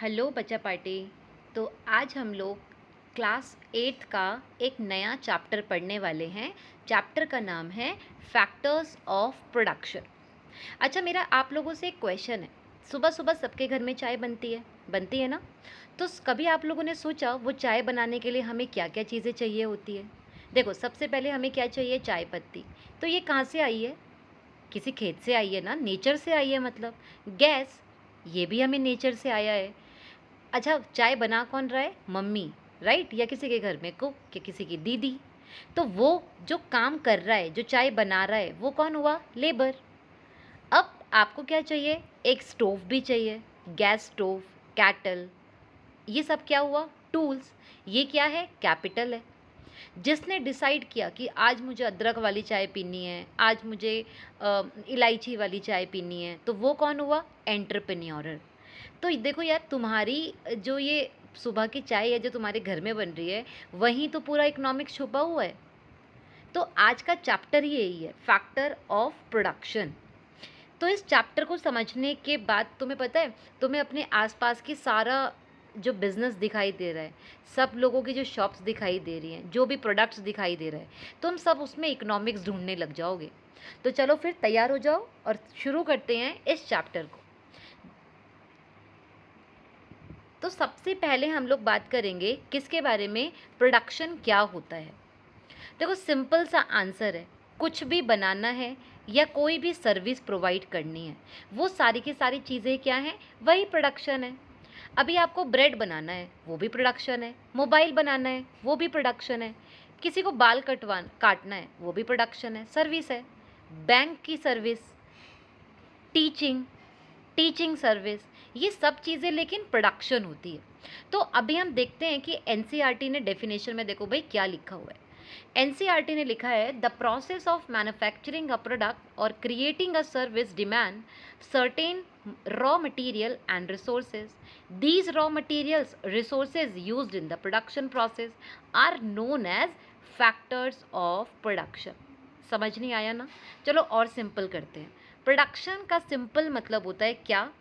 Hello बच्चा party. तो आज हम लोग क्लास 8 का एक नया चैप्टर पढ़ने वाले हैं। चैप्टर का नाम है फैक्टर्स ऑफ प्रोडक्शन। अच्छा, मेरा आप लोगों से एक क्वेश्चन है। सुबह सुबह सबके घर में चाय बनती है ना? तो कभी आप लोगों ने सोचा वो चाय बनाने के लिए हमें क्या क्या चीज़ें चाहिए होती है? देखो, सबसे पहले हमें क्या चाहिए? चाय पत्ती। तो ये कहाँ से आई है? किसी खेत से आई है ना, नेचर से आई है। मतलब गैस, ये भी हमें नेचर से आया है। अच्छा, चाय बना कौन रहा है? Mummy, right? या किसी के घर में कुक या किसी की दीदी। तो वो जो काम कर रहा है, जो चाय बना रहा है, वो कौन हुआ? लेबर। अब आपको क्या चाहिए? एक स्टोव भी चाहिए, गैस स्टोव, कैटल। ये सब क्या हुआ? टूल्स। ये क्या है? कैपिटल है। जिसने डिसाइड किया कि आज मुझे अदरक वाली चाय पीनी है, आज मुझे इलायची वाली चाय पीनी है, तो वो कौन हुआ? एंटरप्रेन्योर। तो देखो यार, तुम्हारी जो ये सुबह की चाय है जो तुम्हारे घर में बन रही है, वहीं तो पूरा इकोनॉमिक्स छुपा हुआ है। तो आज का चैप्टर ही यही है, फैक्टर ऑफ प्रोडक्शन। तो इस चैप्टर को समझने के बाद तुम्हें पता है, तुम्हें अपने आसपास की सारा जो बिजनेस दिखाई दे रहा है, सब लोगों की जो शॉप्स दिखाई दे रही हैं, जो भी प्रोडक्ट्स दिखाई दे रहे हैं, तुम सब उसमें इकोनॉमिक्स ढूंढने लग जाओगे। तो चलो फिर तैयार हो जाओ और शुरू करते हैं इस चैप्टर को। तो सबसे पहले हम लोग बात करेंगे किसके बारे में? प्रोडक्शन क्या होता है। देखो, सिंपल सा आंसर है। कुछ भी बनाना है या कोई भी सर्विस प्रोवाइड करनी है, वो सारी की सारी चीज़ें क्या हैं? वही प्रोडक्शन है। अभी आपको ब्रेड बनाना है, वो भी प्रोडक्शन है। मोबाइल बनाना है, वो भी प्रोडक्शन है। किसी को बाल काटना है, वो भी प्रोडक्शन है, सर्विस है। बैंक की सर्विस, टीचिंग टीचिंग सर्विस, ये सब चीज़ें लेकिन प्रोडक्शन होती है। तो अभी हम देखते हैं कि एनसीईआरटी ने डेफिनेशन में देखो भाई क्या लिखा हुआ है। एनसीईआरटी ने लिखा है, the process of manufacturing a product और creating a service demand certain raw material and resources. These raw materials resources used in the production process are known as factors of production. समझ नहीं आया ना? चलो और सिंपल करते हैं। Production का सिंपल मतलब होता है क्या?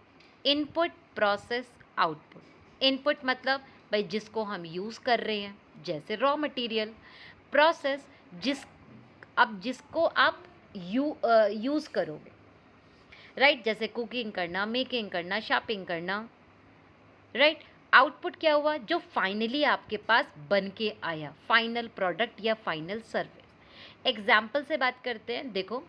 Input, process, output. इनपुट मतलब भाई जिसको हम यूज़ कर रहे हैं, जैसे रॉ मटेरियल। प्रोसेस, जिसको आप यूज़ करोगे, राइट? जैसे कुकिंग करना, मेकिंग करना, शॉपिंग करना, राइट? आउटपुट क्या हुआ? जो फाइनली आपके पास बन के आया, फाइनल प्रोडक्ट या फाइनल सर्विस। एग्जाम्पल से बात करते हैं। देखो,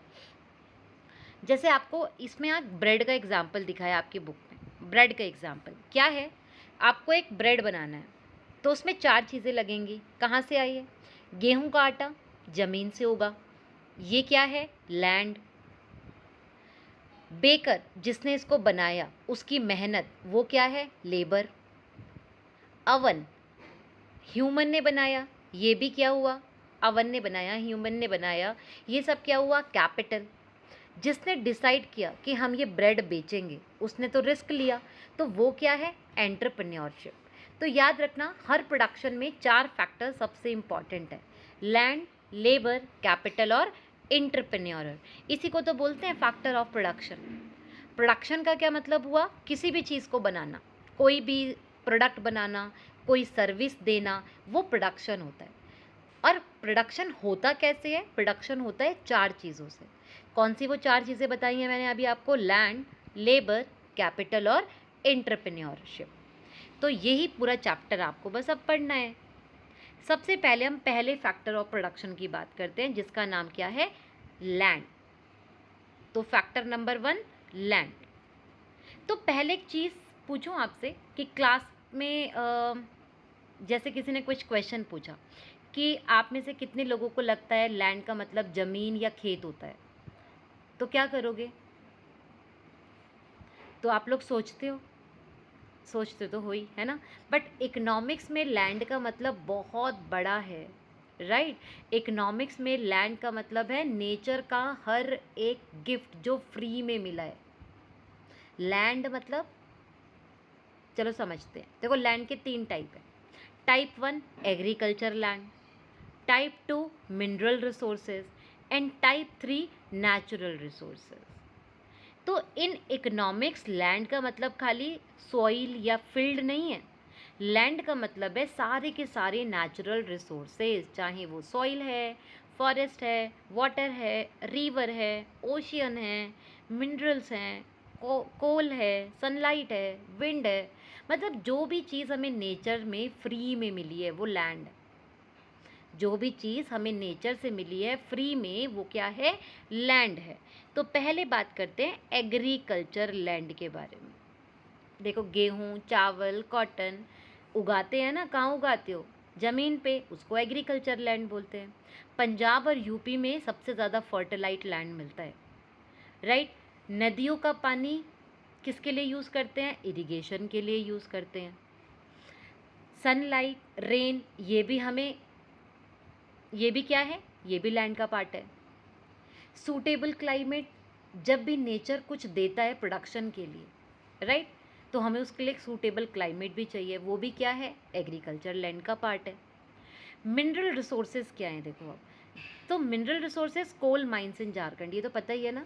जैसे आपको इसमें आज ब्रेड का एग्जाम्पल दिखाया आपकी बुक में। ब्रेड का एग्जाम्पल क्या है? आपको एक ब्रेड बनाना है, तो उसमें 4 चीज़ें लगेंगी। कहाँ से आई है? गेहूं का आटा, ज़मीन से उगा। ये क्या है? लैंड। बेकर, जिसने इसको बनाया, उसकी मेहनत, वो क्या है? लेबर। अवन, ह्यूमन ने बनाया, ये भी क्या हुआ? अवन ने बनाया, ह्यूमन ने बनाया, ये सब क्या हुआ? कैपिटल। जिसने डिसाइड किया कि हम ये ब्रेड बेचेंगे, उसने तो रिस्क लिया, तो वो क्या है? एंटरप्रेन्योरशिप। तो याद रखना, हर प्रोडक्शन में 4 फैक्टर सबसे इंपॉर्टेंट है: लैंड, लेबर, कैपिटल और एंटरप्रेन्योर। इसी को तो बोलते हैं फैक्टर ऑफ प्रोडक्शन। प्रोडक्शन का क्या मतलब हुआ? किसी भी चीज़ को बनाना, कोई भी प्रोडक्ट बनाना, कोई सर्विस देना, वो प्रोडक्शन होता है। और प्रोडक्शन होता कैसे है? प्रोडक्शन होता है 4 चीज़ों से। कौन सी वो 4 चीज़ें बताई हैं मैंने अभी आपको? लैंड, लेबर, कैपिटल और एंटरप्रेन्योरशिप। तो यही पूरा चैप्टर आपको बस अब पढ़ना है। सबसे पहले हम पहले फैक्टर ऑफ प्रोडक्शन की बात करते हैं, जिसका नाम क्या है? लैंड। तो फैक्टर नंबर 1, लैंड। तो पहले एक चीज़ पूछूं आपसे कि क्लास में जैसे किसी ने कुछ क्वेश्चन पूछा कि आप में से कितने लोगों को लगता है लैंड का मतलब ज़मीन या खेत होता है, तो क्या करोगे? तो आप लोग सोचते तो हो ही, है ना? बट इकोनॉमिक्स में लैंड का मतलब बहुत बड़ा है, राइट? इकोनॉमिक्स में लैंड का मतलब है नेचर का हर एक गिफ्ट जो फ्री में मिला है। लैंड मतलब, चलो समझते हैं। देखो, लैंड के 3 टाइप है। Type 1 agriculture land, type 2 mineral resources and type 3 natural resources. तो इन इकोनॉमिक्स लैंड का मतलब खाली सॉइल या फील्ड नहीं है। लैंड का मतलब है सारे के सारे नेचुरल रिसोर्सेज, चाहे वो सॉइल है, फॉरेस्ट है, वाटर है, रिवर है, ओशियन है, मिनरल्स हैं, कोल है, सनलाइट है, विंड है, मतलब जो भी चीज़ हमें नेचर में फ्री में मिली है वो लैंड है। जो भी चीज़ हमें नेचर से मिली है फ्री में वो क्या है, लैंड है। तो पहले बात करते हैं एग्रीकल्चर लैंड के बारे में। देखो गेहूँ, चावल, कॉटन उगाते हैं ना, कहाँ उगाते हो, ज़मीन पे, उसको एग्रीकल्चर लैंड बोलते हैं। पंजाब और यूपी में सबसे ज़्यादा फर्टिलाइट लैंड मिलता है, राइट। नदियों का पानी किसके लिए यूज़ करते हैं, इरिगेशन के लिए यूज़ करते हैं। सनलाइट, रेन, ये भी क्या है, ये भी लैंड का पार्ट है। सूटेबल क्लाइमेट, जब भी नेचर कुछ देता है प्रोडक्शन के लिए, राइट, तो हमें उसके लिए एक सूटेबल क्लाइमेट भी चाहिए, वो भी क्या है, एग्रीकल्चर लैंड का पार्ट है। मिनरल रिसोर्सेज क्या है, देखो अब, तो mineral resources, coal mines in Jharkhand, ये तो पता ही है ना।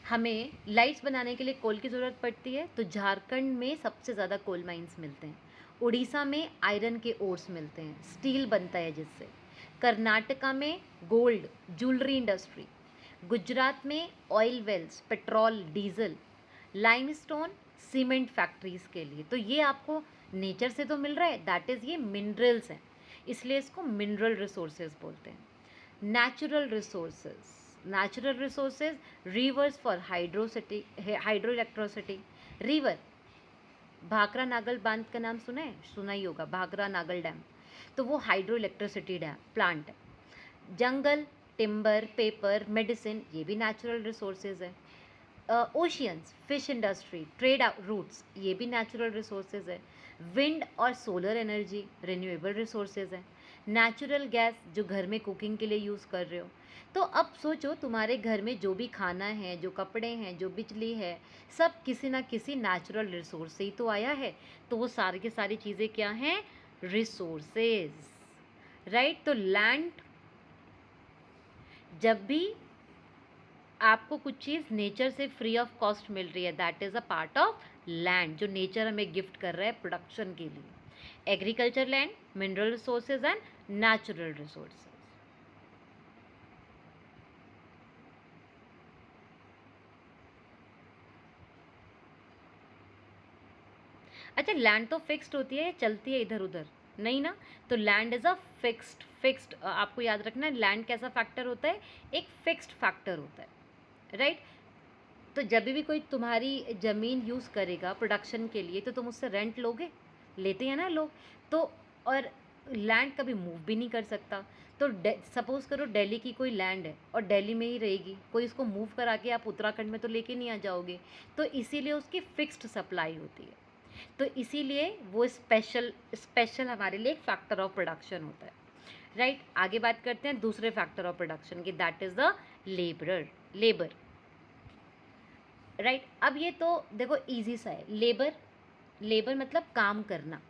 हमें लाइट्स बनाने के लिए कोल की ज़रूरत पड़ती है, तो झारखंड में सबसे ज़्यादा कोल माइंस मिलते हैं। उड़ीसा में आयरन के ओर्स मिलते हैं, स्टील बनता है जिससे। कर्नाटका में गोल्ड, ज्वेलरी इंडस्ट्री। गुजरात में oil wells, petrol, diesel, limestone, cement factories के लिए। तो ये आपको नेचर से तो मिल रहा है, दैट इज़ ये मिनरल्स हैं, इसलिए इसको मिनरल रिसोर्सेज बोलते हैं। Natural resources, rivers for hydro electricity. River, Bhakra Nangal बांध का नाम सुना है, सुना ही होगा, भाखरा नागल डैम, तो वो हाइड्रो इलेक्ट्रिसिटी डैम प्लांट है। जंगल, टिम्बर, पेपर, मेडिसिन, ये भी नेचुरल रिसोर्सेज है। Oceans, fish industry, trade routes, ये भी नेचुरल रिसोर्सेज है। विंड और सोलर एनर्जी रिन्यूएबल रिसोर्सेज है। नेचुरल गैस, जो घर में कुकिंग के लिए यूज़ कर रहे हो। तो अब सोचो, तुम्हारे घर में जो भी खाना है, जो कपड़े हैं, जो बिजली है, सब किसी ना किसी नेचुरल रिसोर्स से ही तो आया है। तो वो सारी की सारी चीज़ें क्या हैं, रिसोर्सेज, राइट। तो लैंड, जब भी आपको कुछ चीज़ नेचर से फ्री ऑफ कॉस्ट मिल रही है, that is a part of land, जो नेचर हमें गिफ्ट कर रहा है प्रोडक्शन के लिए। Agriculture land, mineral resources and natural resources. अच्छा, लैंड तो फिक्स्ड होती है या चलती है इधर उधर, नहीं ना। तो लैंड इज़ अ फिक्स्ड, आपको याद रखना है, लैंड कैसा फैक्टर होता है, एक फिक्स्ड फैक्टर होता है, राइट। तो जब भी कोई तुम्हारी ज़मीन यूज़ करेगा प्रोडक्शन के लिए, तो तुम उससे रेंट लोगे, लेते हैं ना लोग। तो और लैंड कभी मूव भी नहीं कर सकता। तो सपोज़ करो दिल्ली की कोई लैंड है और दिल्ली में ही रहेगी, कोई इसको मूव करा के आप उत्तराखंड में तो लेके नहीं आ जाओगे। तो इसीलिए उसकी फिक्स्ड सप्लाई होती है। तो इसीलिए वो स्पेशल स्पेशल हमारे लिए एक फैक्टर ऑफ प्रोडक्शन होता है, राइट। आगे बात करते हैं दूसरे फैक्टर ऑफ प्रोडक्शन की, that is the labour, right. अब ये तो देखो इजी सा है, लेबर मतलब काम करना,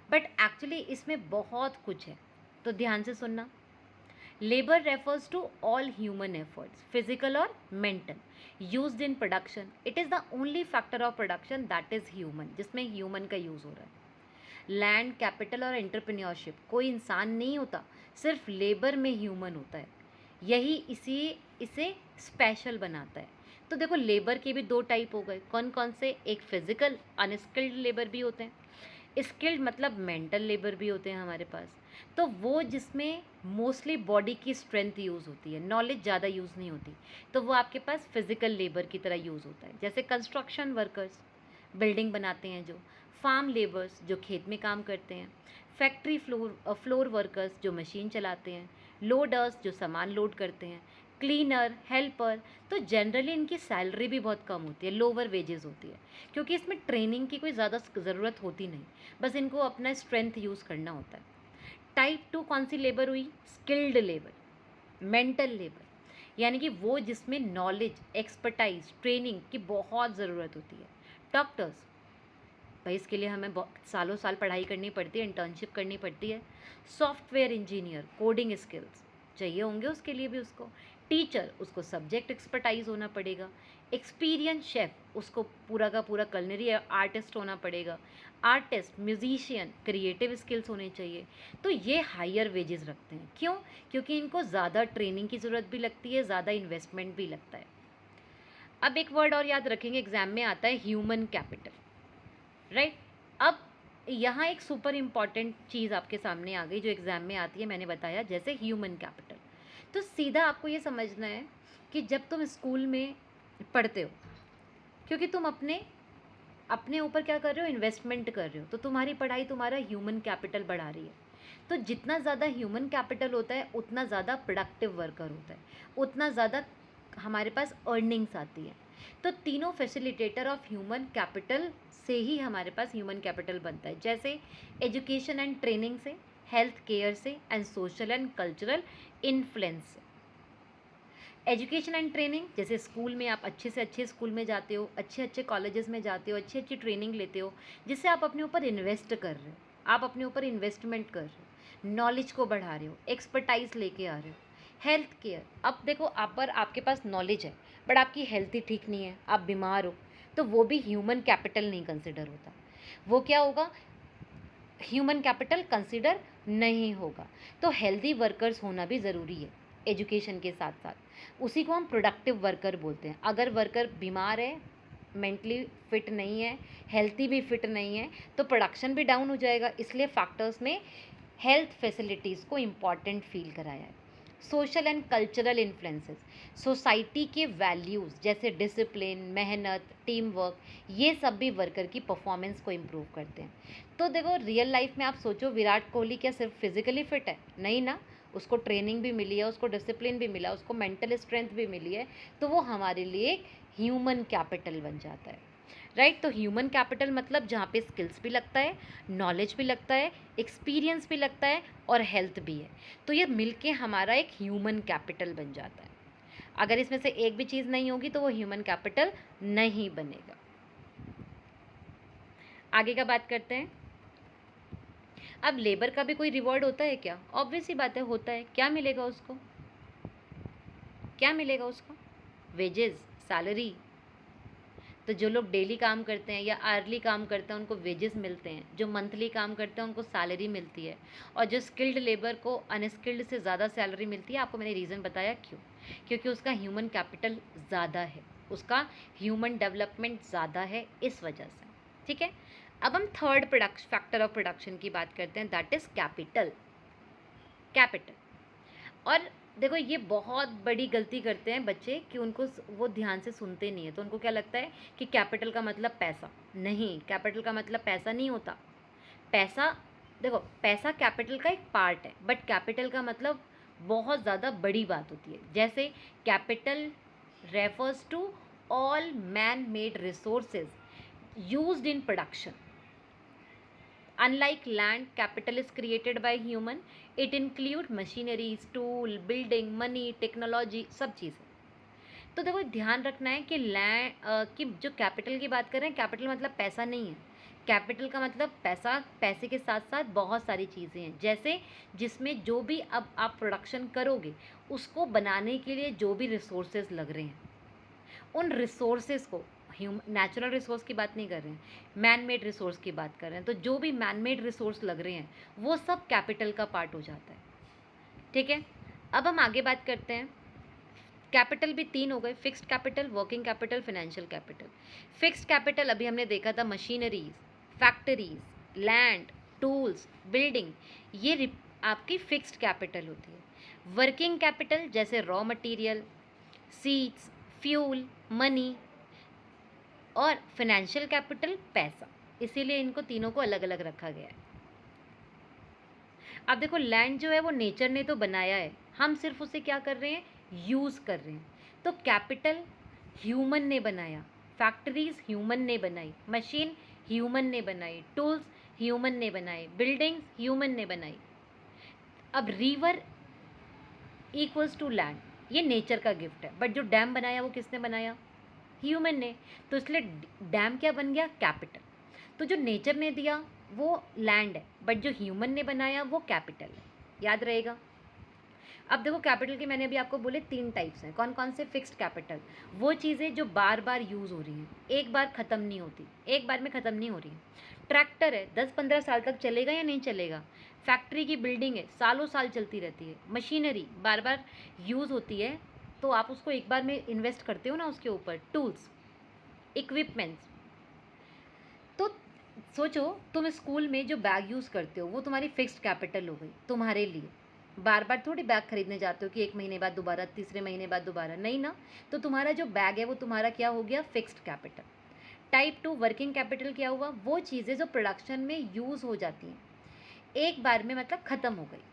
बट एक्चुअली इसमें बहुत कुछ है, तो ध्यान से सुनना। Labour refers to all human efforts, physical और mental, used in production. It is the only factor of production that is human, जिसमें ह्यूमन का यूज़ हो रहा है। लैंड, कैपिटल और एंटरप्रेन्योरशिप, कोई इंसान नहीं होता, सिर्फ लेबर में ह्यूमन होता है, यही इसे स्पेशल बनाता है। तो देखो लेबर के भी दो टाइप हो गए, कौन कौन से, एक फिजिकल अनस्किल्ड लेबर भी होते हैं, स्किल्ड मतलब मेंटल लेबर भी होते हैं हमारे पास। तो वो जिसमें मोस्टली बॉडी की स्ट्रेंथ यूज़ होती है, नॉलेज ज़्यादा यूज़ नहीं होती, तो वो आपके पास फिजिकल लेबर की तरह यूज़ होता है। जैसे कंस्ट्रक्शन वर्कर्स, बिल्डिंग बनाते हैं जो, फार्म लेबर्स जो खेत में काम करते हैं, फैक्ट्री फ्लोर वर्कर्स जो मशीन चलाते हैं, लोडर्स जो सामान लोड करते हैं, क्लीनर, हेल्पर। तो जनरली इनकी सैलरी भी बहुत कम होती है, लोअर वेजेस होती है, क्योंकि इसमें ट्रेनिंग की कोई ज़्यादा ज़रूरत होती नहीं, बस इनको अपना स्ट्रेंथ यूज़ करना होता है। टाइप 2 कौन सी लेबर हुई, स्किल्ड लेबर, मेंटल लेबर, यानी कि वो जिसमें नॉलेज, एक्सपर्टाइज, ट्रेनिंग की बहुत ज़रूरत होती है। डॉक्टर्स, भाई इसके लिए हमें सालों साल पढ़ाई करनी पड़ती है, इंटर्नशिप करनी पड़ती है। सॉफ्टवेयर इंजीनियर, कोडिंग स्किल्स चाहिए होंगे उसके लिए भी उसको। टीचर, उसको सब्जेक्ट एक्सपर्टाइज होना पड़ेगा। एक्सपीरियंस शेफ, उसको पूरा का पूरा कलनरी आर्टिस्ट होना पड़ेगा। आर्टिस्ट, म्यूजिशियन, क्रिएटिव स्किल्स होने चाहिए। तो ये हायर वेजेस रखते हैं। क्यों? क्योंकि इनको ज़्यादा ट्रेनिंग की ज़रूरत भी लगती है, ज़्यादा इन्वेस्टमेंट भी लगता है। अब एक वर्ड और याद रखेंगे, एग्जाम में आता है ह्यूमन कैपिटल, राइट। अब यहाँ एक सुपर इम्पॉर्टेंट चीज़ आपके सामने आ गई जो एग्ज़ाम में आती है, मैंने बताया जैसे ह्यूमन कैपिटल। तो सीधा आपको ये समझना है कि जब तुम स्कूल में पढ़ते हो, क्योंकि तुम अपने ऊपर क्या कर रहे हो, इन्वेस्टमेंट कर रहे हो, तो तुम्हारी पढ़ाई तुम्हारा ह्यूमन कैपिटल बढ़ा रही है। तो जितना ज़्यादा ह्यूमन कैपिटल होता है उतना ज़्यादा प्रोडक्टिव वर्कर होता है, उतना ज़्यादा हमारे पास अर्निंग्स आती है। तो तीनों फैसिलिटेटर ऑफ ह्यूमन कैपिटल से ही हमारे पास ह्यूमन कैपिटल बनता है, जैसे एजुकेशन एंड ट्रेनिंग से, हेल्थ केयर से, and social and cultural influence से। एजुकेशन एंड ट्रेनिंग, जैसे स्कूल में आप अच्छे से अच्छे स्कूल में जाते हो, अच्छे अच्छे कॉलेजेस में जाते हो, अच्छी अच्छी ट्रेनिंग लेते हो, जिससे आप अपने ऊपर इन्वेस्ट कर रहे हो, आप अपने ऊपर इन्वेस्टमेंट कर रहे हो, नॉलेज को बढ़ा रहे हो, एक्सपर्टाइज लेके आ रहे हो। हेल्थ केयर, अब देखो आप पर आपके पास नॉलेज है बट आपकी हेल्थ ही ठीक नहीं है, आप बीमार हो, तो वो भी ह्यूमन कैपिटल नहीं कंसिडर होता। वो क्या होगा, ह्यूमन कैपिटल कंसिडर नहीं होगा। तो हेल्दी वर्कर्स होना भी ज़रूरी है एजुकेशन के साथ साथ, उसी को हम प्रोडक्टिव वर्कर बोलते हैं। अगर वर्कर बीमार है, मेंटली फिट नहीं है, हेल्थी भी फिट नहीं है, तो प्रोडक्शन भी डाउन हो जाएगा। इसलिए फैक्टर्स ने हेल्थ फैसिलिटीज़ को इम्पॉर्टेंट फील कराया है। Social and cultural influences, society के वैल्यूज़ जैसे डिसिप्लिन, मेहनत, टीम वर्क, ये सब भी वर्कर की परफॉर्मेंस को इम्प्रूव करते हैं। तो देखो रियल लाइफ में आप सोचो, विराट कोहली क्या सिर्फ फिजिकली फिट है? नहीं ना, उसको ट्रेनिंग भी मिली है, उसको डिसिप्लिन भी मिला, उसको मेंटल स्ट्रेंथ भी मिली है, तो वो हमारे लिए एक ह्यूमन कैपिटल बन जाता है, राइट। तो ह्यूमन कैपिटल मतलब जहाँ पे स्किल्स भी लगता है, नॉलेज भी लगता है, एक्सपीरियंस भी लगता है और हेल्थ भी है। तो ये मिलके हमारा एक ह्यूमन कैपिटल बन जाता है। अगर इसमें से एक भी चीज़ नहीं होगी तो वो ह्यूमन कैपिटल नहीं बनेगा। आगे का बात करते हैं। अब लेबर का भी कोई रिवॉर्ड होता है क्या? ऑब्वियस ही बात है, होता है। क्या मिलेगा उसको? क्या मिलेगा उसको? Wages, salary. तो जो लोग डेली काम करते हैं या आर्ली काम करते हैं उनको वेजेस मिलते हैं, जो मंथली काम करते हैं उनको सैलरी मिलती है, और जो स्किल्ड लेबर को अनस्किल्ड से ज़्यादा सैलरी मिलती है। आपको मैंने रीज़न बताया क्यों, क्योंकि उसका ह्यूमन कैपिटल ज़्यादा है, उसका ह्यूमन डेवलपमेंट ज़्यादा है, इस वजह से। ठीक है, अब हम थर्ड फैक्टर ऑफ प्रोडक्शन की बात करते हैं, दैट इज़ कैपिटल। कैपिटल, और देखो ये बहुत बड़ी गलती करते हैं बच्चे कि उनको वो ध्यान से सुनते नहीं है। तो उनको क्या लगता है कि कैपिटल का मतलब पैसा। नहीं, कैपिटल का मतलब पैसा नहीं होता। पैसा, देखो पैसा कैपिटल का एक पार्ट है, बट कैपिटल का मतलब बहुत ज़्यादा बड़ी बात होती है। जैसे capital refers to all man made resources used in production. Unlike land, capital is created by human. It include machineries, tool, building, money, technology, सब चीज़ें। तो देखो ध्यान रखना है कि लैंड कि जो कैपिटल की बात कर रहे हैं, कैपिटल मतलब पैसा नहीं है। कैपिटल का मतलब पैसा, पैसे के साथ साथ बहुत सारी चीज़ें हैं, जैसे जिसमें जो भी अब आप प्रोडक्शन करोगे उसको बनाने के लिए जो भी रिसोर्सेज लग रहे हैं, उन रिसोर्सेज को, नेचुरल रिसोर्स की बात नहीं कर रहे हैं, मैन मेड रिसोर्स की बात कर रहे हैं, तो जो भी मैन मेड रिसोर्स लग रहे हैं वो सब कैपिटल का पार्ट हो जाता है। ठीक है, अब हम आगे बात करते हैं। कैपिटल भी तीन हो गए, fixed capital, working capital, financial capital. Fixed capital अभी हमने देखा था, machineries, factories, land, tools, building, ये आपकी फिक्स्ड कैपिटल होती है। वर्किंग कैपिटल जैसे raw material, seeds, fuel, money, और फाइनेंशियल कैपिटल पैसा। इसीलिए इनको तीनों को अलग अलग रखा गया है। अब देखो लैंड जो है वो नेचर ने तो बनाया है, हम सिर्फ उसे क्या कर रहे हैं, यूज़ कर रहे हैं। तो कैपिटल ह्यूमन ने बनाया, फैक्ट्रीज ह्यूमन ने बनाई, मशीन ह्यूमन ने बनाई, टूल्स ह्यूमन ने बनाए, बिल्डिंग्स ह्यूमन ने बनाई। अब रिवर इक्वल्स टू लैंड, ये नेचर का गिफ्ट है, बट जो डैम बनाया वो किसने बनाया, ह्यूमन ने। तो इसलिए डैम क्या बन गया, कैपिटल। तो जो नेचर ने दिया वो लैंड है, बट जो ह्यूमन ने बनाया वो कैपिटल है, याद रहेगा। अब देखो कैपिटल के मैंने अभी आपको बोले 3 टाइप्स हैं। कौन कौन से? फिक्स्ड कैपिटल, वो चीज़ें जो बार बार यूज़ हो रही हैं, एक बार ख़त्म नहीं होती, एक बार में ख़त्म नहीं हो रही है। ट्रैक्टर है, 10-15 साल तक चलेगा या नहीं चलेगा? फैक्ट्री की बिल्डिंग है, सालों साल चलती रहती है। मशीनरी बार बार यूज़ होती है, तो आप उसको एक बार में इन्वेस्ट करते हो ना उसके ऊपर। टूल्स, इक्विपमेंट्स, तो सोचो तुम स्कूल में जो बैग यूज़ करते हो वो तुम्हारी फिक्स्ड कैपिटल हो गई तुम्हारे लिए। बार बार थोड़ी बैग खरीदने जाते हो कि 1 महीने बाद दोबारा, तीसरे महीने बाद दोबारा, नहीं ना। तो तुम्हारा जो बैग है वो तुम्हारा क्या हो गया? Fixed capital. Type 2 working capital क्या हुआ? वो चीज़ें जो प्रोडक्शन में यूज़ हो जाती हैं, एक बार में मतलब ख़त्म हो गई।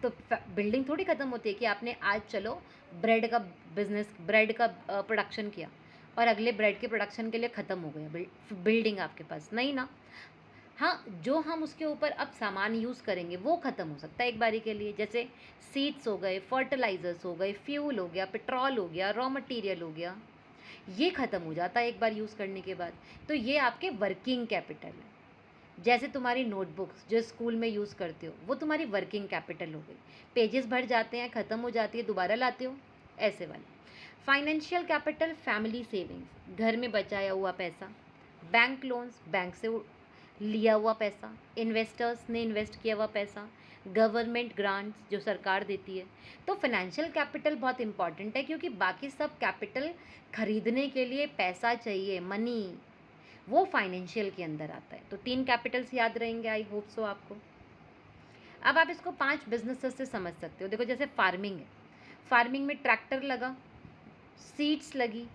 तो बिल्डिंग थोड़ी ख़त्म होती है कि आपने आज चलो ब्रेड का बिजनेस, ब्रेड का प्रोडक्शन किया और अगले ब्रेड के प्रोडक्शन के लिए ख़त्म हो गया बिल्डिंग आपके पास, नहीं ना। हाँ, जो हम उसके ऊपर अब सामान यूज़ करेंगे वो ख़त्म हो सकता है एक बारी के लिए, जैसे सीड्स हो गए, फर्टिलाइज़र्स हो गए, फ्यूल हो गया, पेट्रोल हो गया, रॉ मटेरियल हो गया, ये ख़त्म हो जाता है एक बार यूज़ करने के बाद। तो ये आपके वर्किंग कैपिटल है। जैसे तुम्हारी नोटबुक्स जो स्कूल में यूज़ करते हो वो तुम्हारी वर्किंग कैपिटल हो गई। पेजेस भर जाते हैं, ख़त्म हो जाती है, दोबारा लाते हो, ऐसे वाले। फाइनेंशियल कैपिटल, फैमिली सेविंग्स, घर में बचाया हुआ पैसा, बैंक लोन्स, बैंक से लिया हुआ पैसा, इन्वेस्टर्स ने इन्वेस्ट किया हुआ पैसा, गवर्नमेंट ग्रांट्स जो सरकार देती है। तो फाइनेंशियल कैपिटल बहुत इंपॉर्टेंट है, क्योंकि बाकी सब कैपिटल खरीदने के लिए पैसा चाहिए, मनी, वो फाइनेंशियल के अंदर आता है। तो 3 कैपिटल्स याद रहेंगे, आई होप सो आपको। अब आप इसको 5 बिजनेसेस से समझ सकते हो। देखो जैसे फार्मिंग है, फार्मिंग में ट्रैक्टर लगा, सीड्स लगी,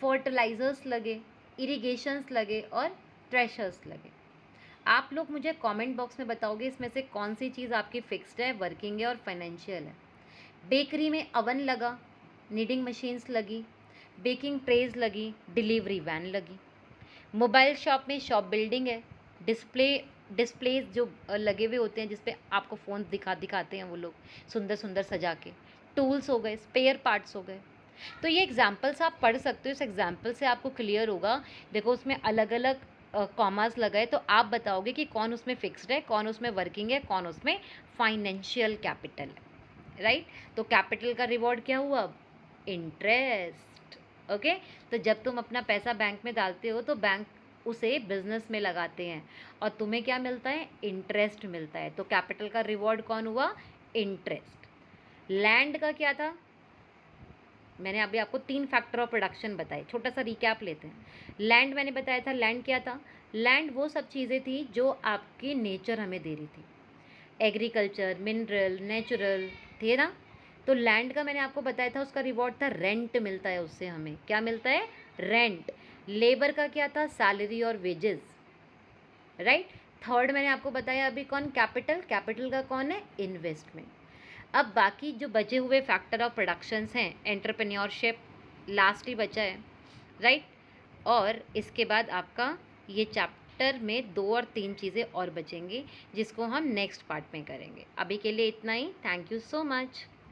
फर्टिलाइजर्स लगे, इरिगेशंस लगे और ट्रेशर्स लगे। आप लोग मुझे कमेंट बॉक्स में बताओगे इसमें से कौन सी चीज़ आपकी फिक्स्ड है, वर्किंग है और फाइनेंशियल है। बेकरी में अवन लगा, नीडिंग मशीन्स लगी, बेकिंग ट्रेज लगी, डिलीवरी वैन लगी। मोबाइल शॉप में शॉप बिल्डिंग है, डिस्प्लेज जो लगे हुए होते हैं जिस पे आपको फ़ोन दिखाते हैं वो लोग सुंदर सुंदर सजा के। टूल्स हो गए, स्पेयर पार्ट्स हो गए। तो ये एग्जाम्पल्स आप पढ़ सकते हो, इस एग्जाम्पल से आपको क्लियर होगा। देखो उसमें अलग अलग कॉमास लगाए, तो आप बताओगे कि कौन उसमें फिक्स्ड है, कौन उसमें वर्किंग है, कौन उसमें फाइनेंशियल कैपिटल है, राइट। तो कैपिटल का रिवॉर्ड क्या हुआ? इंटरेस्ट। ओके, तो जब तुम अपना पैसा बैंक में डालते हो तो बैंक उसे बिजनेस में लगाते हैं और तुम्हें क्या मिलता है? इंटरेस्ट मिलता है। तो कैपिटल का रिवॉर्ड कौन हुआ? इंटरेस्ट। लैंड का क्या था? मैंने अभी आपको 3 फैक्टर ऑफ प्रोडक्शन बताए, छोटा सा रिकैप लेते हैं। लैंड मैंने बताया था, लैंड क्या था? लैंड वो सब चीज़ें थी जो आपकी नेचर हमें दे रही थी, एग्रीकल्चर, मिनरल, नेचुरल थे ना। तो लैंड का मैंने आपको बताया था, उसका रिवॉर्ड था रेंट मिलता है, उससे हमें क्या मिलता है? रेंट। लेबर का क्या था? सैलरी और वेजेस, राइट। थर्ड मैंने आपको बताया अभी कौन? कैपिटल। कैपिटल का कौन है? इन्वेस्टमेंट। अब बाकी जो बचे हुए फैक्टर ऑफ प्रोडक्शंस हैं, एंटरप्रेन्योरशिप लास्ट ही बचा है, राइट। और इसके बाद आपका ये चैप्टर में 2 और 3 चीज़ें और बचेंगी जिसको हम नेक्स्ट पार्ट में करेंगे। अभी के लिए इतना ही। Thank you so much.